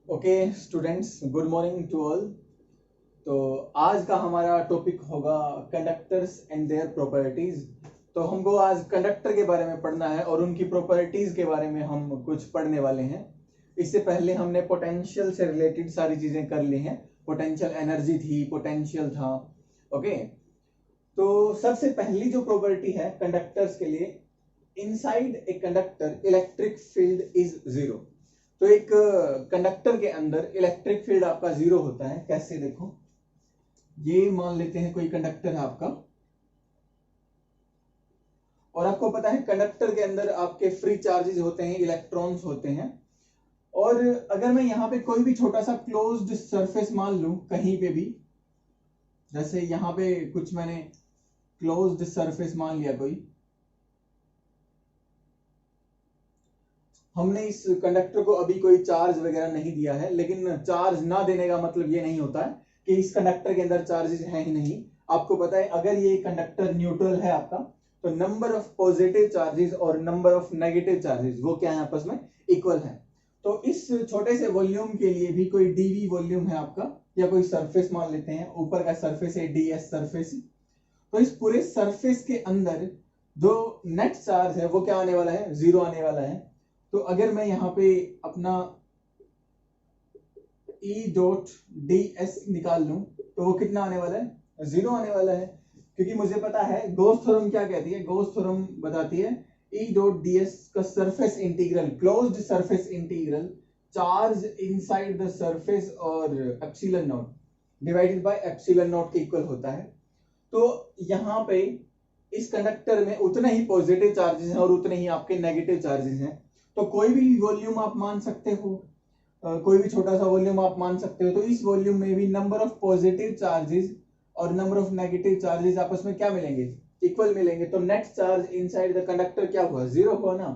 Okay students, good morning to all. तो आज का हमारा टॉपिक होगा कंडक्टर्स एंड देयर प्रॉपर्टीज। तो हमको आज कंडक्टर के बारे में पढ़ना है और उनकी प्रॉपर्टीज के बारे में हम कुछ पढ़ने वाले हैं। इससे पहले हमने पोटेंशियल से रिलेटेड सारी चीजें कर ली हैं। पोटेंशियल एनर्जी थी, पोटेंशियल था। ओके, तो सबसे पहली जो प्रॉपर्टी है कंडक्टर्स के लिए, inside a conductor electric field is zero. तो एक कंडक्टर के अंदर इलेक्ट्रिक फील्ड आपका जीरो होता है। कैसे? देखो, ये मान लेते हैं कोई कंडक्टर है आपका, और आपको पता है कंडक्टर के अंदर आपके फ्री चार्जेस होते हैं, इलेक्ट्रॉन्स होते हैं। और अगर मैं यहाँ पे कोई भी छोटा सा क्लोज्ड सरफेस मान लूं कहीं पे भी, जैसे यहाँ पे कुछ मैंने क्लोज्ड सरफेस मान लिया कोई, हमने इस कंडक्टर को अभी कोई चार्ज वगैरह नहीं दिया है, लेकिन चार्ज ना देने का मतलब ये नहीं होता है कि इस कंडक्टर के अंदर चार्जेस हैं ही नहीं। आपको पता है अगर ये कंडक्टर न्यूट्रल है आपका, तो नंबर ऑफ पॉजिटिव चार्जेस और नंबर ऑफ नेगेटिव चार्जेस वो क्या है, आपस में इक्वल है। तो इस छोटे से वॉल्यूम के लिए भी कोई डीवी वॉल्यूम है आपका, या कोई सरफेस मान लेते हैं, ऊपर का सरफेस है डीएस सरफेस। तो इस पूरे सरफेस के अंदर जो नेट चार्ज है वो क्या आने वाला है, जीरो आने वाला है। तो अगर मैं यहाँ पे अपना E डॉट डी एस निकाल लूं तो वो कितना आने वाला है, जीरो आने वाला है। क्योंकि मुझे पता है गॉस थ्योरम क्या कहती है, गॉस थ्योरम बताती है E डॉट डी एस का surface integral, closed surface integral charge inside the surface और epsilon naught divided by epsilon naught के इक्वल होता है। तो यहाँ पे इस कंडक्टर में उतने ही पॉजिटिव चार्जेस हैं और उतने ही आपके नेगेटिव चार्जेस हैं। तो कोई भी वॉल्यूम आप मान सकते हो, कोई भी छोटा सा वॉल्यूम आप मान सकते हो। तो इस वॉल्यूम में भी नंबर ऑफ पॉजिटिव चार्जेस और नंबर ऑफ नेगेटिव चार्जेस आपस में क्या मिलेंगे, इक्वल मिलेंगे। तो net charge inside the conductor क्या हुआ, जीरो हुआ ना।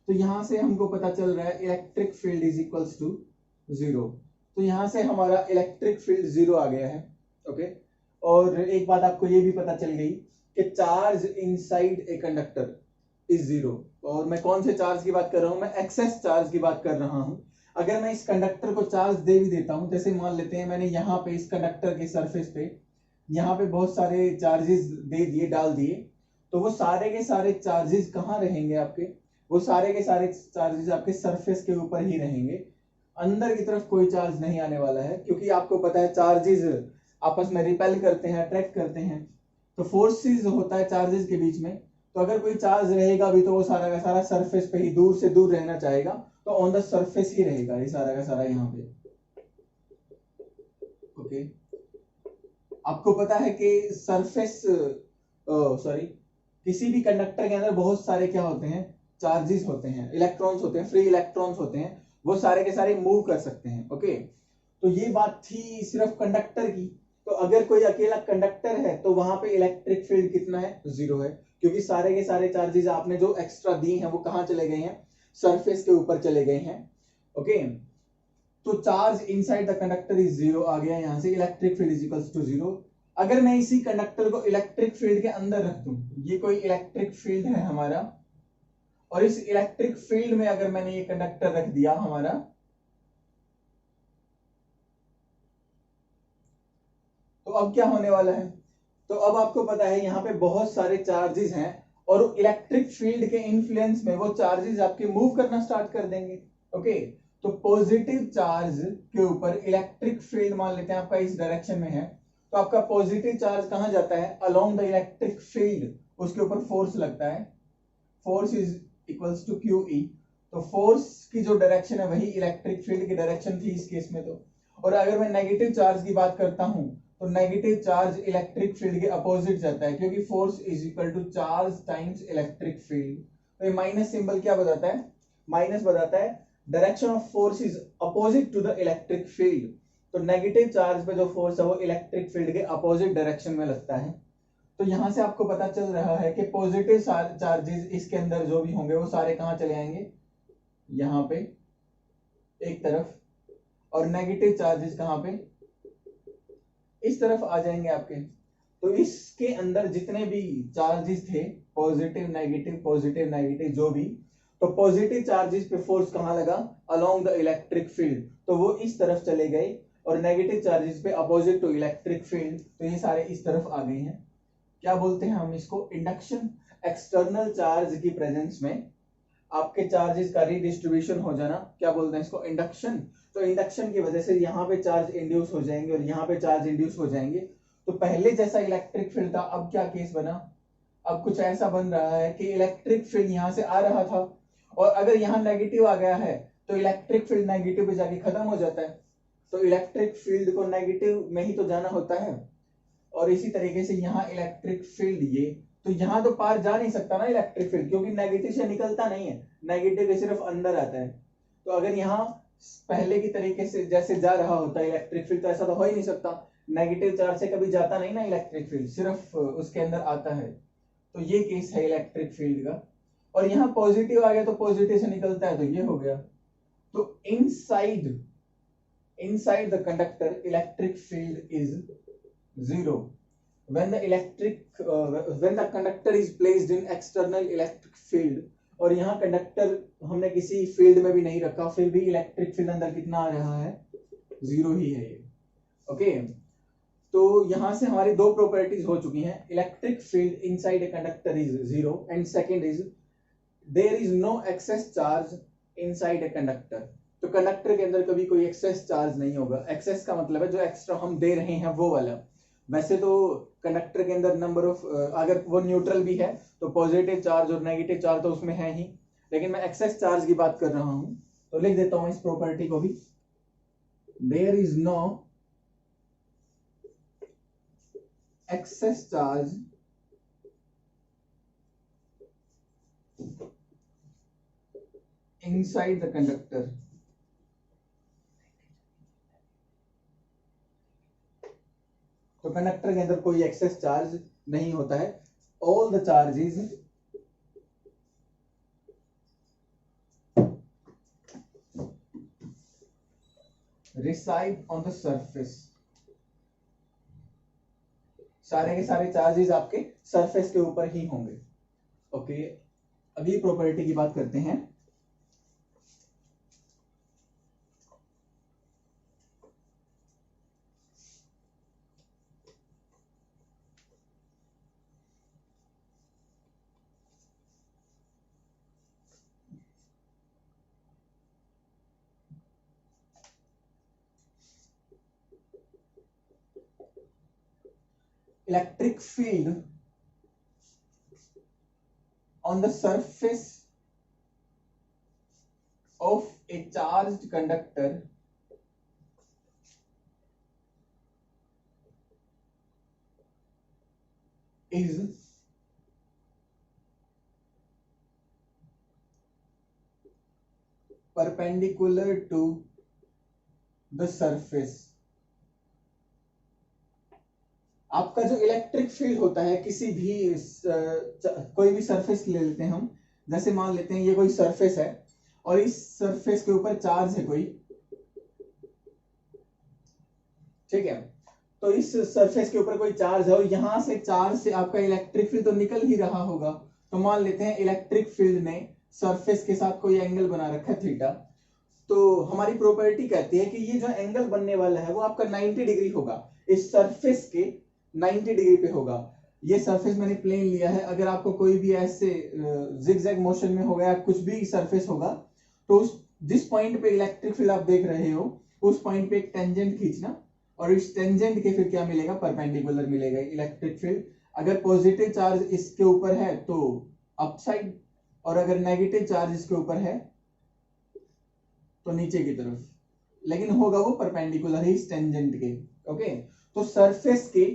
तो यहां से हमको पता चल रहा है electric field is equals to zero. तो यहां से हमारा इलेक्ट्रिक फील्ड जीरो आ गया है। ओके, और एक बात आपको ये भी पता चल गई कि charge inside a conductor is zero. और मैं कौन से चार्ज की बात कर रहा हूं, मैं एक्सेस चार्ज की बात कर रहा हूं। अगर मैं इस कंडक्टर को चार्ज दे भी देता हूं, जैसे मान लेते हैं मैंने यहाँ पे इस कंडक्टर के सरफेस पे यहाँ पे बहुत सारे चार्जेस दे दिए, डाल दिए, तो वो सारे के सारे चार्जेस कहाँ रहेंगे आपके, वो सारे के सारे चार्जेस आपके सरफेस के ऊपर ही रहेंगे। अंदर की तरफ कोई चार्ज नहीं आने वाला है, क्योंकि आपको पता है चार्जेस आपस में रिपेल करते हैं, अट्रैक्ट करते हैं। तो फोर्सेस होता है चार्जेस के बीच में। तो अगर कोई चार्ज रहेगा भी तो वो सारा का सारा सरफेस पे ही दूर से दूर रहना चाहेगा, तो ऑन द सरफेस ही रहेगा ये सारा का सारा यहाँ पे। ओके, आपको पता है कि सरफेस सॉरी किसी भी कंडक्टर के अंदर बहुत सारे क्या होते हैं, चार्जेस होते हैं, इलेक्ट्रॉन्स होते हैं, फ्री इलेक्ट्रॉन्स होते हैं, वो सारे के सारे मूव कर सकते हैं। ओके, तो ये बात थी सिर्फ कंडक्टर की। तो अगर कोई अकेला कंडक्टर है तो वहां पे इलेक्ट्रिक फील्ड कितना है, जीरो है, क्योंकि सारे के सारे चार्जेस आपने जो एक्स्ट्रा दी हैं वो कहां चले गए हैं, सरफेस के ऊपर चले गए हैं। ओके, तो charge inside the conductor is zero आ गया, यहां से electric field is equals to zero. अगर मैं इसी कंडक्टर को इलेक्ट्रिक फील्ड के अंदर रख दूं, ये कोई इलेक्ट्रिक फील्ड है हमारा, और इस इलेक्ट्रिक फील्ड में अगर मैंने ये कंडक्टर रख दिया हमारा, तो अब क्या होने वाला है, तो अब आपको पता है यहाँ पे बहुत सारे चार्जेस हैं, और इलेक्ट्रिक फील्ड के इन्फ्लुएंस में वो चार्जेस आपके मूव करना स्टार्ट कर देंगे। ओके, तो पॉजिटिव चार्ज के ऊपर इलेक्ट्रिक फील्ड मान लेते हैं आपका इस डायरेक्शन में है, तो आपका पॉजिटिव चार्ज कहां जाता है, अलोंग द इलेक्ट्रिक फील्ड, उसके ऊपर फोर्स लगता है, force is equals to Q E. तो फोर्स की जो डायरेक्शन है वही इलेक्ट्रिक फील्ड की डायरेक्शन थी इस केस में। तो और अगर मैं नेगेटिव चार्ज की बात करता हूं, तो नेगेटिव चार्ज इलेक्ट्रिक फील्ड के अपोजिट जाता है, क्योंकि force is equal to charge times electric field. तो ये माइनस सिंबल क्या बताता है, माइनस बताता है direction of force is opposite to the electric field. तो नेगेटिव चार्ज पे जो फोर्स है वो इलेक्ट्रिक फील्ड के अपोजिट डायरेक्शन में लगता है। तो यहां से आपको पता चल रहा है कि पॉजिटिव चार्जेस इसके अंदर जो भी होंगे वो सारे कहां चले आएंगे, यहां पे एक तरफ, और नेगेटिव चार्जेस कहां पे, इस तरफ आ जाएंगे आपके। तो इसके अंदर जितने भी चार्जेस थे, पॉजिटिव नेगेटिव जो भी, तो पॉजिटिव चार्जेस पे फोर्स कहां लगा, अलोंग द इलेक्ट्रिक फील्ड। तो वो इस तरफ चले गए, और नेगेटिव चार्जेस पे अपोजिट टू इलेक्ट्रिक फील्ड, तो ये सारे इस तरफ आ गए हैं। क्या बोलते हैं हम इसको? इंडक्शन। एक्सटर्नल चार्ज की प्रेजेंस में आपके चार्जेस का रीडिस्ट्रीब्यूशन हो जाना, क्या बोलते हैं इसको? इंडक्शन। तो इंडक्शन की वजह से यहाँ पे चार्ज इंड्यूस हो जाएंगे और यहाँ पे चार्ज इंड्यूस हो जाएंगे। तो पहले जैसा इलेक्ट्रिक फील्ड था, अब क्या केस बना? अब कुछ ऐसा बन रहा है कि इलेक्ट्रिक फील्ड यहाँ से आ रहा था, और अगर यहाँ नेगेटिव आ गया है तो इलेक्ट्रिक फील्ड नेगेटिव पे जाके खत्म हो जाता है। तो इलेक्ट्रिक फील्ड को नेगेटिव में ही तो जाना होता है, और इसी तरीके से यहाँ इलेक्ट्रिक फील्ड ये, तो यहाँ तो पार जा नहीं सकता ना इलेक्ट्रिक फील्ड, क्योंकि नेगेटिव से निकलता नहीं है, नेगेटिव सिर्फ अंदर आता है। तो अगर यहाँ पहले की तरीके से जैसे जा रहा होता है इलेक्ट्रिक फील्ड, तो ऐसा तो हो ही नहीं सकता, नेगेटिव चार्ज से कभी जाता नहीं ना इलेक्ट्रिक फील्ड, सिर्फ उसके अंदर आता है। तो ये केस है इलेक्ट्रिक फील्ड का। और यहाँ पॉजिटिव आ गया तो पॉजिटिव से निकलता है, तो ये हो गया। तो inside the conductor electric field is 0 when the conductor is placed in external electric field। और यहाँ कंडक्टर हमने किसी फील्ड में भी नहीं रखा, फिर भी इलेक्ट्रिक फील्ड अंदर कितना आ रहा है? 0 ही है ये। ओके, तो यहाँ से हमारी दो प्रॉपर्टीज हो चुकी हैं। Electric field inside a conductor is 0, and second is there is no excess charge inside a conductor. तो कंडक्टर के अंदर कभी कोई एक्सेस चार्ज नहीं होगा। एक्सेस का मतलब है जो एक्स्ट्रा हम दे रहे हैं वो वाला। वैसे तो कंडक्टर के अंदर नंबर ऑफ, अगर वो न्यूट्रल भी है तो पॉजिटिव चार्ज और नेगेटिव चार्ज तो उसमें है ही, लेकिन मैं एक्सेस चार्ज की बात कर रहा हूं, तो लिख देता हूं इस प्रॉपर्टी को भी। There is no excess charge inside the conductor. तो कंडक्टर के अंदर कोई एक्सेस चार्ज नहीं होता है। All the charges reside on the surface. सारे के सारे चार्जेस आपके सरफेस के ऊपर ही होंगे। ओके, अगली प्रॉपर्टी की बात करते हैं। Electric field on the surface of a charged conductor is perpendicular to the surface। आपका जो इलेक्ट्रिक फील्ड होता है किसी भी कोई भी सरफेस ले लेते हैं हम, जैसे मान लेते हैं ये कोई सरफेस है और इस सरफेस के ऊपर चार्ज है कोई, ठीक है। तो इस सरफेस के ऊपर कोई चार्ज है और यहां से चार्ज से आपका इलेक्ट्रिक फील्ड तो निकल ही रहा होगा। तो मान लेते हैं इलेक्ट्रिक फील्ड ने सरफेस के साथ कोई एंगल बना रखा है थीटा। तो हमारी प्रॉपर्टी कहती है कि ये जो एंगल बनने वाला है वो आपका 90 डिग्री होगा, इस सरफेस के 90 डिग्री पे होगा। ये सरफेस मैंने प्लेन लिया है, अगर आपको कोई भी ऐसे जिगजैग मोशन में होगा या कुछ भी सरफेस होगा तो उस जिस पॉइंट पे इलेक्ट्रिक फील्ड आप देख रहे हो उस पॉइंट पे एक टेंजेंट खींचना और इस टेंजेंट के फिर क्या मिलेगा? परपेंडिकुलर मिलेगा इलेक्ट्रिक फील्ड। अगर पॉजिटिव चार्ज इसके ऊपर है तो अपसाइड, और अगर नेगेटिव चार्ज इसके ऊपर है तो नीचे की तरफ, लेकिन होगा वो परपेंडिकुलर ही इस टेंजेंट के। ओके, तो सरफेस के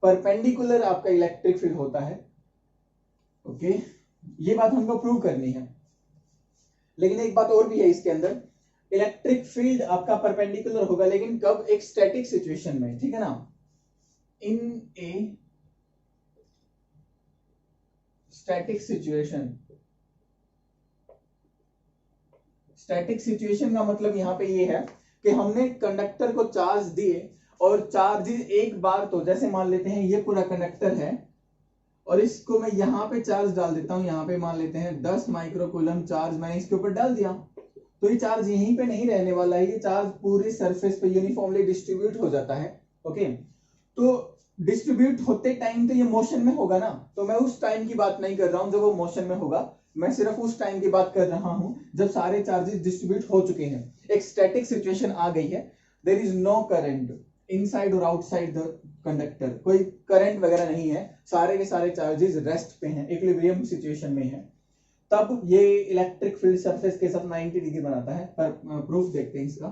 परपेंडिकुलर आपका इलेक्ट्रिक फील्ड होता है। ओके, ये बात हमको प्रूव करनी है। लेकिन एक बात और भी है इसके अंदर, इलेक्ट्रिक फील्ड आपका परपेंडिकुलर होगा, लेकिन कब? एक स्टैटिक सिचुएशन में, ठीक है ना। In a static situation, static situation का मतलब यहां पे ये है कि हमने कंडक्टर को चार्ज दिए और चार्जेस एक बार, तो जैसे मान लेते हैं ये पूरा कंडक्टर है और इसको मैं यहाँ पे चार्ज डाल देता हूं, यहाँ पे मान लेते हैं 10 माइक्रोकूलम चार्ज मैंने इसके ऊपर डाल दिया। तो ये चार्ज यहीं पे नहीं रहने वाला है, ये चार्ज पूरी सरफेस पे यूनिफॉर्मली डिस्ट्रीब्यूट हो जाता है। ओके, तो डिस्ट्रीब्यूट होते टाइम तो ये मोशन में होगा ना, तो मैं उस टाइम की बात नहीं कर रहा हूं जब वो मोशन में होगा, मैं सिर्फ उस टाइम की बात कर रहा हूं जब सारे चार्जेस डिस्ट्रीब्यूट हो चुके हैं, एक स्टैटिक सिचुएशन आ गई है, there is no current inside और आउटसाइड द कंडक्टर, कोई करंट वगैरह नहीं है, सारे के सारे चार्जेस रेस्ट पे हैं, इक्विलिब्रियम सिचुएशन में है, तब ये इलेक्ट्रिक फील्ड सरफेस के साथ 90 डिग्री बनाता है। पर प्रूफ देखते हैं इसका।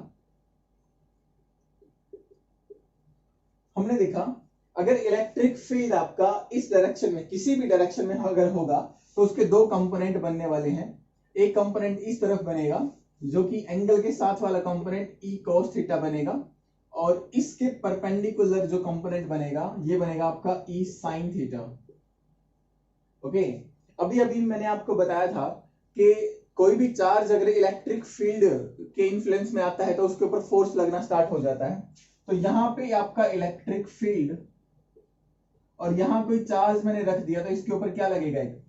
हमने देखा अगर इलेक्ट्रिक फील्ड आपका इस डायरेक्शन में, किसी भी डायरेक्शन में अगर होगा, तो उसके दो कंपोनेंट बनने वाले हैं। एक कंपोनेंट इस तरफ बनेगा जो कि एंगल के साथ वाला कंपोनेंट ई cos थीटा बनेगा, और इसके परपेंडिकुलर जो कंपोनेंट बनेगा ये बनेगा आपका ई sin थीटा। ओके, अभी अभी मैंने आपको बताया था कि कोई भी चार्ज अगर इलेक्ट्रिक फील्ड के इन्फ्लुएंस में आता है तो उसके ऊपर फोर्स लगना स्टार्ट हो जाता है। तो यहां पे आपका इलेक्ट्रिक फील्ड, और यहां कोई चार्ज मैंने रख दिया, तो इसके ऊपर क्या लगेगा, एक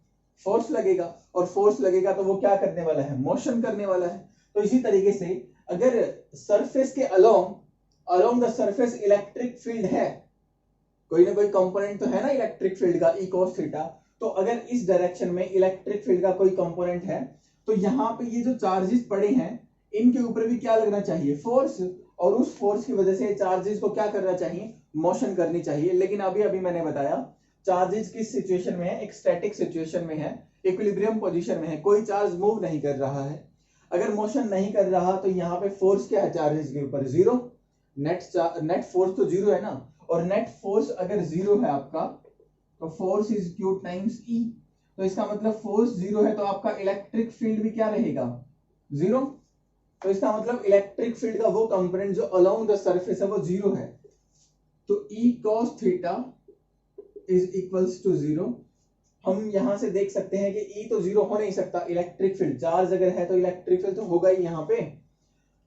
फोर्स लगेगा, और फोर्स लगेगा तो वो क्या करने वाला है, मोशन करने वाला है। तो इसी तरीके से अगर सरफेस के along the surface electric field है, कोई ना कोई कंपोनेंट तो है ना इलेक्ट्रिक फील्ड का ई cos थीटा, तो अगर इस डायरेक्शन में इलेक्ट्रिक फील्ड का कोई कंपोनेंट है, तो यहाँ पे ये जो चार्जेस पड़े हैं इनके ऊपर भी क्या लगना चाहिए, फोर्स, और उस फोर्स की वजह से चार्जेस को क्या करना चाहिए, मोशन करनी चाहिए। लेकिन अभी अभी मैंने बताया चार्जेस किस सिचुएशन में है, एक स्टैटिक सिचुएशन में है, इक्विलिब्रियम पोजीशन में है, कोई चार्ज मूव नहीं कर रहा है। अगर मोशन नहीं कर रहा तो यहाँ पे फोर्स क्या है चार्जेस के ऊपर, जीरो, नेट फोर्स तो जीरो है ना, और नेट फोर्स अगर जीरो है आपका तो फोर्स इज क्यू टाइम्स ई, तो इसका मतलब फोर्स जीरो है तो आपका इलेक्ट्रिक फील्ड भी क्या रहेगा, जीरो। तो इसका मतलब इलेक्ट्रिक फील्ड का वो कंपोनेंट जो अलोंग द सरफेस है वो जीरो है। तो E cos theta is equals to zero. हम यहां से देख सकते हैं कि E तो जीरो हो नहीं सकता, इलेक्ट्रिक फील्ड चार्ज अगर है तो इलेक्ट्रिक फील्ड तो होगा ही यहाँ पे,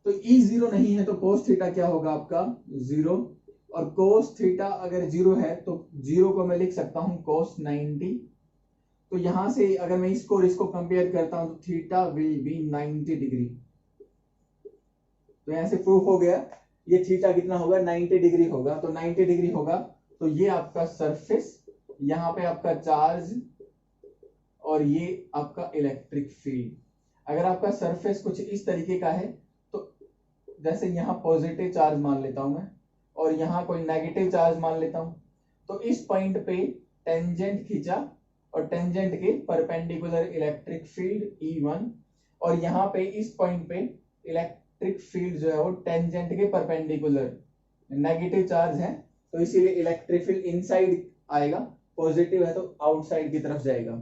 तो E जीरो नहीं है तो cos थीटा क्या होगा आपका, जीरो, और cos थीटा अगर जीरो है तो जीरो को मैं लिख सकता हूं cos 90। तो यहां से अगर मैं इसको और इसको कंपेयर करता हूं तो थीटा विल बी 90 डिग्री। तो यहां से प्रूफ हो गया ये थीटा कितना होगा, 90 डिग्री होगा। तो 90 डिग्री होगा तो ये आपका सरफेस, यहाँ पे आपका चार्ज, और ये आपका इलेक्ट्रिक फील्ड। अगर आपका सरफेस कुछ इस तरीके का है, तो जैसे यहाँ पॉजिटिव चार्ज मान लेता हूं मैं, और यहाँ कोई नेगेटिव चार्ज मान लेता हूं, तो इस पॉइंट पे टेंजेंट खींचा और टेंजेंट के परपेंडिकुलर इलेक्ट्रिक फील्ड E1, और यहाँ पे इस पॉइंट पे इलेक्ट्रिक फील्ड जो है वो टेंजेंट के परपेंडिकुलर, नेगेटिव चार्ज है तो इसीलिए इलेक्ट्रिक फील्ड इनसाइड आएगा, पॉजिटिव है तो आउटसाइड की तरफ जाएगा।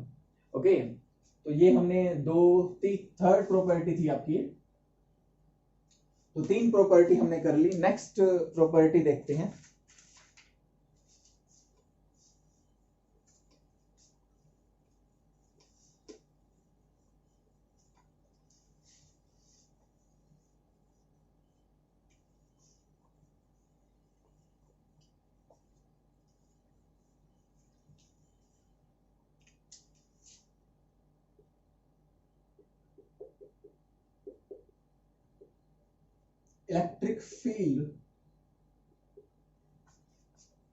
ओके, तो ये हमने थर्ड प्रॉपर्टी थी आपकी, तो 3 प्रॉपर्टी हमने कर ली। नेक्स्ट प्रॉपर्टी देखते हैं। Electric field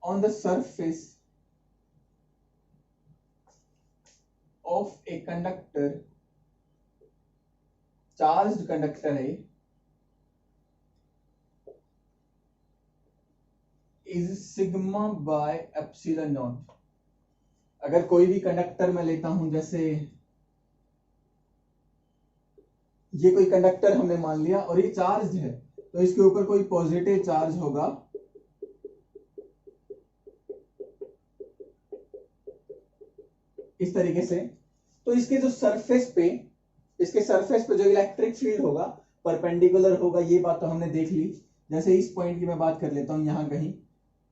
on the surface of a conductor, charged conductor है, is sigma by epsilon naught। अगर कोई भी कंडक्टर मैं लेता हूं, जैसे ये कोई कंडक्टर हमने मान लिया और ये चार्ज है, तो इसके ऊपर कोई पॉजिटिव चार्ज होगा, इस तरीके से, तो इसके जो सरफेस पे, इसके सरफेस पे जो इलेक्ट्रिक फील्ड होगा परपेंडिकुलर होगा, ये बात तो हमने देख ली। जैसे इस पॉइंट की मैं बात कर लेता हूं, यहां कहीं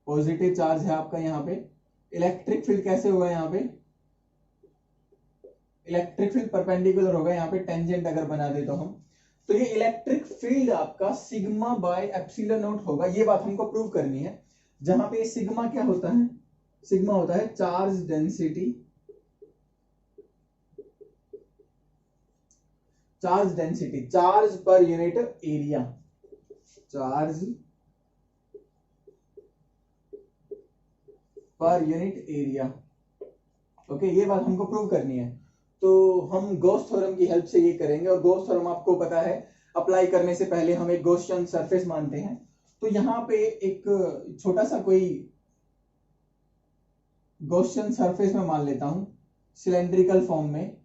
पॉजिटिव चार्ज है आपका, यहाँ पे इलेक्ट्रिक फील्ड कैसे होगा, यहाँ पे इलेक्ट्रिक फील्ड परपेंडिकुलर होगा, यहाँ पे टेंजेंट अगर बना दे तो हम, तो ये इलेक्ट्रिक फील्ड आपका सिग्मा बाय एप्सिलॉन नॉट होगा। ये बात हमको प्रूव करनी है। जहां पे सिग्मा क्या होता है, सिग्मा होता है charge density, charge density, charge per unit area, charge per unit area. Okay, ये बात हमको प्रूव करनी है, तो हम गॉस थ्योरम की हेल्प से ये करेंगे। और गॉस थ्योरम आपको पता है अप्लाई करने से पहले हम एक गॉसियन सरफेस मानते हैं। तो यहाँ पे एक छोटा सा कोई गॉसियन सरफेस में मान लेता हूं सिलेंड्रिकल फॉर्म में।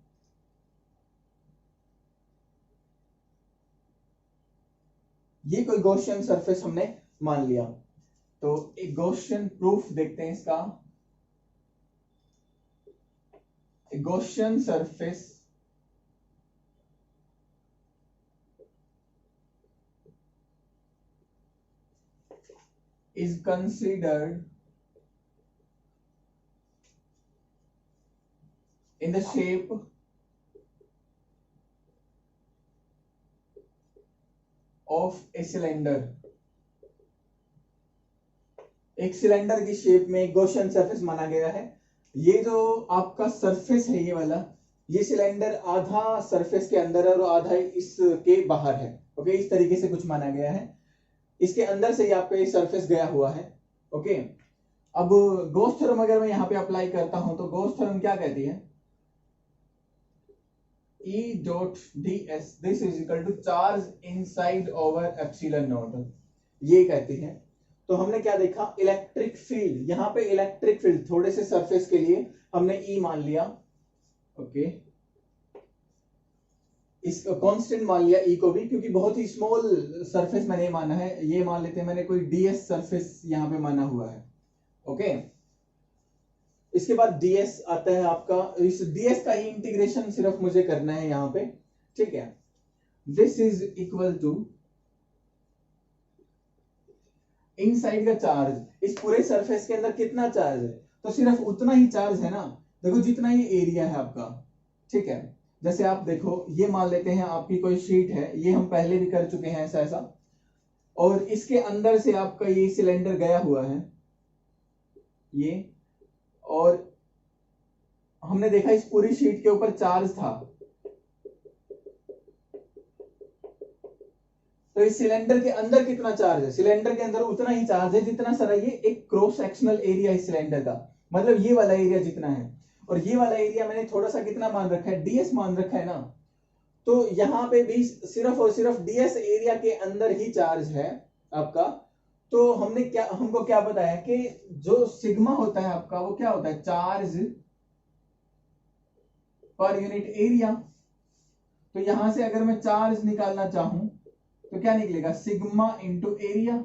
ये कोई गॉसियन सरफेस हमने मान लिया, तो एक गॉसियन प्रूफ देखते हैं इसका। Gaussian surface is considered in the shape of a cylinder। एक सिलेंडर की शेप में गॉसियन सरफेस माना गया है। ये जो आपका सरफेस है ये वाला, ये सिलेंडर आधा सरफेस के अंदर है और आधा इसके बाहर है। ओके, इस तरीके से कुछ माना गया है। इसके अंदर से ही आपका ये सरफेस गया हुआ है। ओके, अब गॉस थ्योरम अगर मैं यहाँ पे अप्लाई करता हूं तो गॉस थ्योरम क्या कहती है, E dot ds this is equal to charge inside over epsilon naught, ये कहती है। तो हमने क्या देखा, इलेक्ट्रिक फील्ड, यहाँ पे इलेक्ट्रिक फील्ड थोड़े से सरफेस के लिए हमने E मान लिया। ओके, इस कांस्टेंट मान लिया E को भी, क्योंकि बहुत ही स्मॉल सरफेस मैंने माना है। ये मान लेते हैं मैंने कोई ds सरफेस यहाँ पे माना हुआ है। ओके, इसके बाद ds आता है आपका, इस ds का ही इंटीग्रेशन सिर्फ मुझे करना है यहाँ पे। ठीक है, this is equal to inside का चार्ज, इस पूरे सरफेस के अंदर कितना चार्ज है, तो सिर्फ उतना ही चार्ज है ना, देखो जितना ही एरिया है आपका। ठीक है, जैसे आप देखो, ये मान लेते हैं आपकी कोई शीट है, ये हम पहले भी कर चुके हैं ऐसा ऐसा, और इसके अंदर से आपका ये सिलेंडर गया हुआ है ये, और हमने देखा इस पूरी शीट के ऊपर चार्ज था। तो इस सिलेंडर के अंदर कितना चार्ज है, सिलेंडर के अंदर उतना ही चार्ज है जितना सारा ये एक क्रॉस सेक्शनल एरिया है सिलेंडर का, मतलब ये वाला एरिया जितना है। और ये वाला एरिया मैंने थोड़ा सा कितना मान रखा है, ds मान रखा है ना। तो यहाँ पे भी सिर्फ और सिर्फ ds एरिया के अंदर ही चार्ज है आपका। तो हमको क्या बताया कि जो सिग्मा होता है आपका, वो क्या होता है, चार्ज पर यूनिट एरिया। तो यहां से अगर मैं चार्ज निकालना चाहूं तो क्या निकलेगा, सिग्मा इंटू एरिया।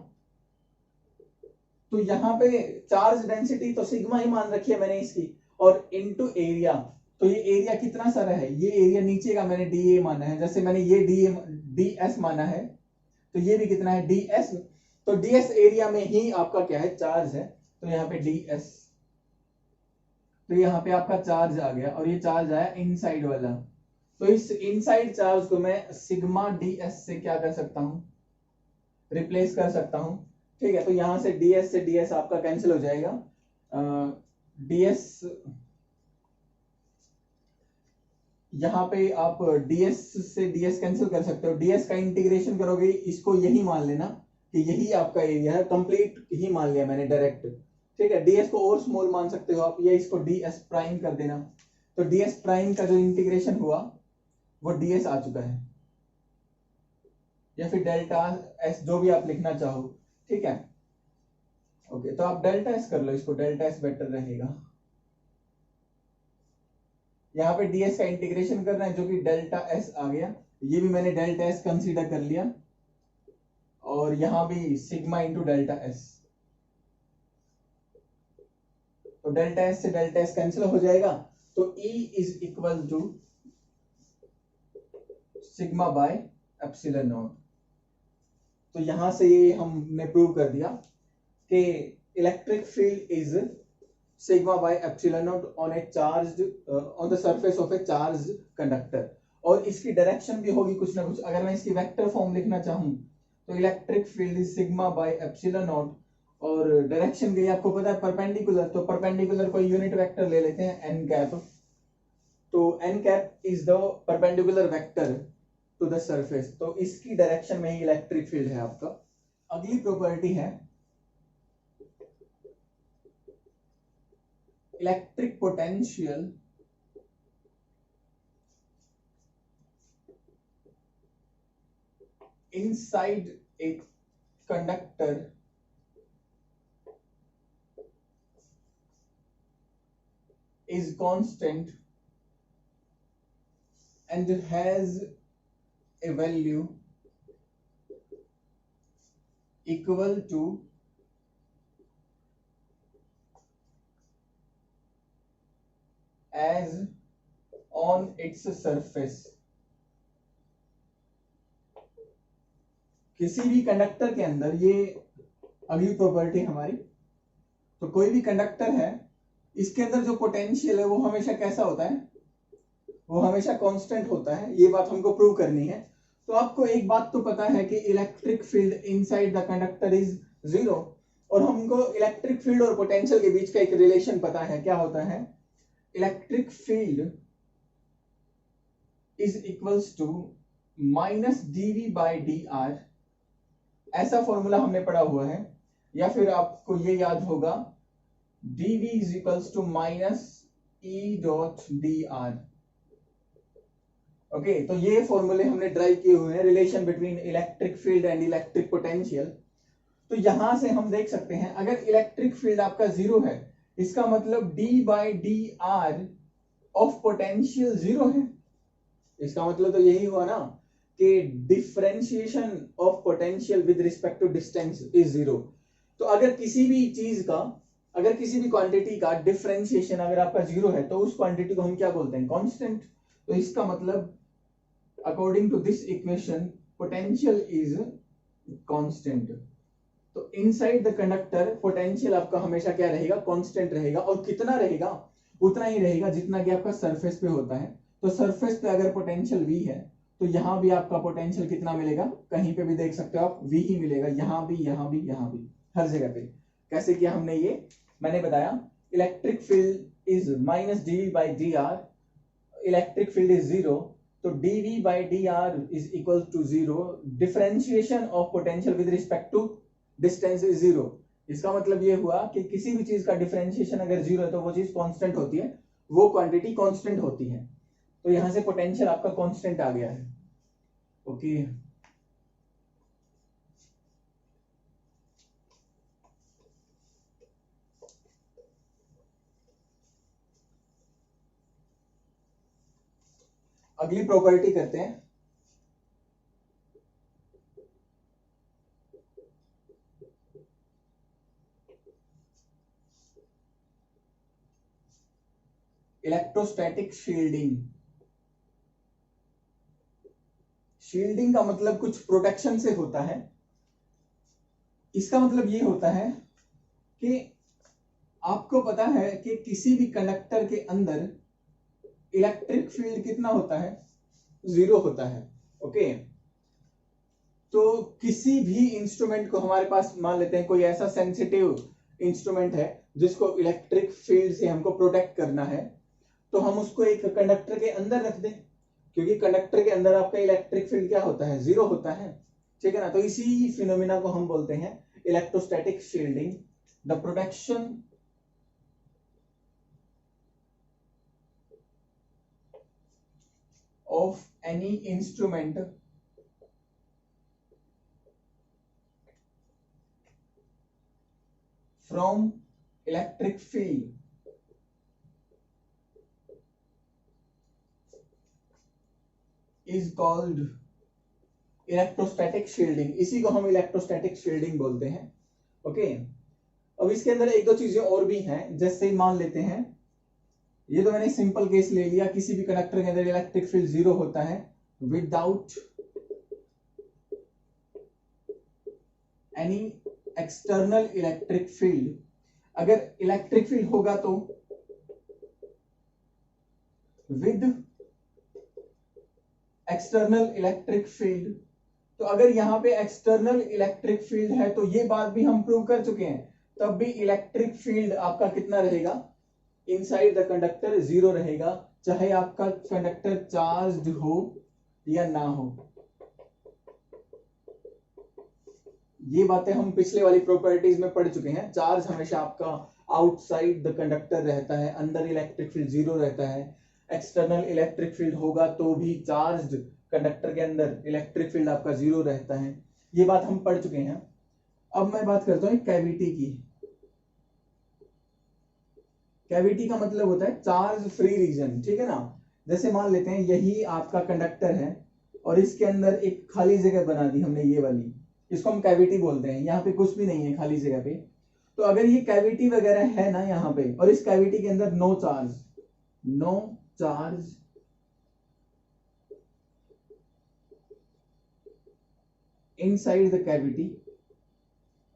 तो यहाँ पे चार्ज डेंसिटी तो सिग्मा ही मान रखी है मैंने इसकी, और इंटू एरिया। तो ये एरिया कितना सारा है, ये एरिया नीचे का मैंने dA माना है, जैसे मैंने ये ds माना है, तो ये भी कितना है, ds। तो ds एरिया में ही आपका क्या है, चार्ज है। तो यहाँ पे ds, तो यहाँ पे आपका चार्ज आ गया, और ये चार्ज आया इनसाइड वाला। तो इस इनसाइड चार्ज को मैं सिग्मा ds से क्या कर सकता हूं, रिप्लेस कर सकता हूं। ठीक है, तो यहां से ds से ds आपका कैंसिल हो जाएगा। ds यहाँ पे आप ds से ds कैंसिल कर सकते हो, ds का इंटीग्रेशन करोगे, इसको यही मान लेना कि यही आपका एरिया है, कंप्लीट ही मान लिया मैंने डायरेक्ट। ठीक है, ds को और स्मॉल मान सकते हो आप, या इसको ds प्राइम कर देना। तो ds प्राइम का जो इंटीग्रेशन हुआ वो ds आ चुका है, या फिर डेल्टा s, जो भी आप लिखना चाहो। ठीक है, ओके, तो आप डेल्टा s कर लो, इसको डेल्टा s बेटर रहेगा। यहाँ पे ds का इंटीग्रेशन करना है, जो कि डेल्टा s आ गया, ये भी मैंने डेल्टा s कंसीडर कर लिया, और यहां भी सिग्मा इंटू डेल्टा s। तो डेल्टा s से डेल्टा s कैंसिल हो जाएगा, तो E is equal to sigma by epsilon naught. तो यहां से ये हमने प्रूव कर दिया कि electric field is sigma by epsilon naught on a charge on the surface of a charge conductor. और इसकी डायरेक्शन भी होगी कुछ ना कुछ। अगर मैं इसकी वेक्टर फॉर्म लिखना चाहूं तो electric field is sigma by epsilon not, और डायरेक्शन गई आपको पता है परपेंडिकुलर, तो परपेंडिकुलर कोई यूनिट वेक्टर ले लेते हैं n कैप। तो n cap is the perpendicular vector to the surface, तो इसकी डायरेक्शन में ही इलेक्ट्रिक फील्ड है आपका। अगली प्रॉपर्टी है electric potential inside a conductor is constant and has a value equal to as on its surface। किसी भी कंडक्टर के अंदर, ये अगली प्रॉपर्टी हमारी, तो कोई भी कंडक्टर है, इसके अंदर जो पोटेंशियल है वो हमेशा कैसा होता है, वो हमेशा कांस्टेंट होता है। ये बात हमको प्रूव करनी है। तो आपको एक बात तो पता है कि electric field inside the conductor is zero, और हमको इलेक्ट्रिक फील्ड और पोटेंशियल के बीच का एक रिलेशन पता है। क्या होता है, electric field is equals to minus dv by dr, ऐसा फॉर्मूला हमने पढ़ा हुआ है। या फिर आपको ये याद होगा dv is equals to minus E dot dr। Okay, तो ये फॉर्मूले हमने ड्राइव किए हुए हैं, relation between electric field and electric potential. तो यहां से हम देख सकते हैं, अगर इलेक्ट्रिक फील्ड आपका जीरो है, इसका मतलब d by D R of potential zero है। इसका मतलब तो यही हुआ ना कि differentiation of potential with respect to distance is zero. तो अगर किसी भी चीज का, अगर किसी भी क्वांटिटी का डिफरेंशिएशन अगर आपका जीरो है, तो उस क्वांटिटी को हम क्या बोलते हैं, कांस्टेंट। तो इसका मतलब according to this equation potential is constant. तो इनसाइड द कंडक्टर पोटेंशियल आपका हमेशा क्या रहेगा, कांस्टेंट रहेगा। और कितना रहेगा, उतना ही रहेगा जितना कि आपका सरफेस पे होता है। तो सरफेस पे अगर पोटेंशियल v है, तो यहां भी आपका पोटेंशियल कितना मिलेगा, कहीं पे भी देख सकते हो आप, v ही मिलेगा। यहां भी, यहां भी, यहां भी, हर जगह पे। कैसे किया हमने ये, मैंने बताया electric field is minus dv by dr, electric field is zero, तो dv by dr is equal to zero, differentiation of potential with respect to distance is zero. इसका मतलब ये हुआ कि किसी भी चीज का डिफरेंशिएशन अगर जीरो है तो वो चीज कांस्टेंट होती है, वो क्वांटिटी कांस्टेंट होती है। तो यहां से पोटेंशियल आपका कांस्टेंट आ गया है। ओके, अगली प्रॉपर्टी करते हैं। Electrostatic shielding. शील्डिंग का मतलब कुछ प्रोटेक्शन से होता है। इसका मतलब ये होता है कि आपको पता है कि किसी भी कंडक्टर के अंदर इलेक्ट्रिक फील्ड कितना होता है, जीरो होता है। ओके, तो किसी भी इंस्ट्रूमेंट को हमारे पास, मान लेते हैं कोई ऐसा सेंसिटिव इंस्ट्रूमेंट है जिसको इलेक्ट्रिक फील्ड से हमको प्रोटेक्ट करना है, तो हम उसको एक कंडक्टर के अंदर रख दें, क्योंकि कंडक्टर के अंदर आपका इलेक्ट्रिक फील्ड क्या होता है, जीरो होता है। ठीक है ना। तो इसी फिनोमिना को हम बोलते हैं electrostatic shielding. The protection of any instrument from electric field is called electrostatic shielding. इसी को हम इलेक्ट्रोस्टैटिक शील्डिंग बोलते हैं। ओके, अब इसके अंदर एक दो चीजें और भी हैं। जैसे मान लेते हैं, ये तो मैंने सिंपल केस ले लिया, किसी भी कंडक्टर के अंदर इलेक्ट्रिक फील्ड जीरो होता है without any external electric field. अगर इलेक्ट्रिक फील्ड होगा तो विद एक्सटर्नल इलेक्ट्रिक फील्ड। तो अगर यहां पे एक्सटर्नल इलेक्ट्रिक फील्ड है तो ये बात भी हम प्रूव कर चुके हैं, तब भी इलेक्ट्रिक फील्ड आपका कितना रहेगा, इनसाइड द कंडक्टर जीरो रहेगा, चाहे आपका कंडक्टर चार्ज्ड हो या ना हो। ये बातें हम पिछले वाली प्रॉपर्टीज में पढ़ चुके हैं। चार्ज हमेशा आपका आउटसाइड द कंडक्टर रहता है, अंदर इलेक्ट्रिक फील्ड जीरो रहता है। एक्सटर्नल इलेक्ट्रिक फील्ड होगा तो भी चार्ज कंडक्टर के अंदर इलेक्ट्रिक फील्ड आपका जीरो रहता है। ये बात हम पढ़ चुके हैं। अब मैं बात करता हूँ कैविटी की। कैविटी का मतलब होता है चार्ज फ्री रीजन, ठीक है ना। जैसे मान लेते हैं यही आपका कंडक्टर है और इसके अंदर एक खाली जगह बना दी हमने, ये वाली, इसको हम कैविटी बोलते हैं। यहाँ पे कुछ भी नहीं है खाली जगह पे। तो अगर ये कैविटी वगैरह है ना यहाँ पे, और इस कैविटी के अंदर no charge inside the cavity,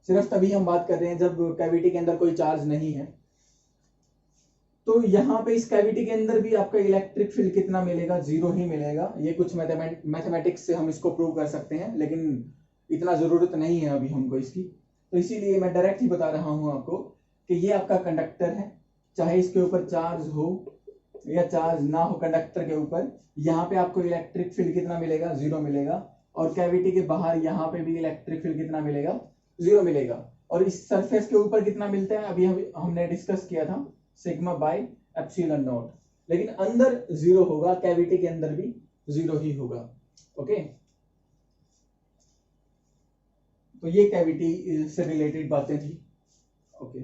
सिर्फ तभी हम बात कर रहे हैं जब कैविटी के अंदर कोई चार्ज नहीं है। तो यहाँ पे इस कैविटी के अंदर भी आपका इलेक्ट्रिक फील्ड कितना मिलेगा, जीरो ही मिलेगा। ये कुछ मैथमेटिक्स से हम इसको प्रूव कर सकते हैं, लेकिन इतना जरूरत नहीं है अभी हमको इसकी। तो इसीलिए मैं डायरेक्ट ही बता रहा हूं आपको कि ये आपका कंडक्टर है, चाहे इसके ऊपर चार्ज हो या चार्ज ना हो कंडक्टर के ऊपर, यहाँ पे आपको इलेक्ट्रिक फील्ड कितना मिलेगा, जीरो मिलेगा। और कैविटी के बाहर यहाँ पे भी इलेक्ट्रिक फील्ड कितना मिलेगा, जीरो मिलेगा। और इस सरफेस के ऊपर कितना मिलता है अभी हमने डिस्कस किया था, सिग्मा बाय एप्सिलॉन नॉट। लेकिन अंदर जीरो होगा, कैविटी के अंदर भी जीरो ही होगा। ओके, तो ये कैविटी से रिलेटेड बातें थी। ओके।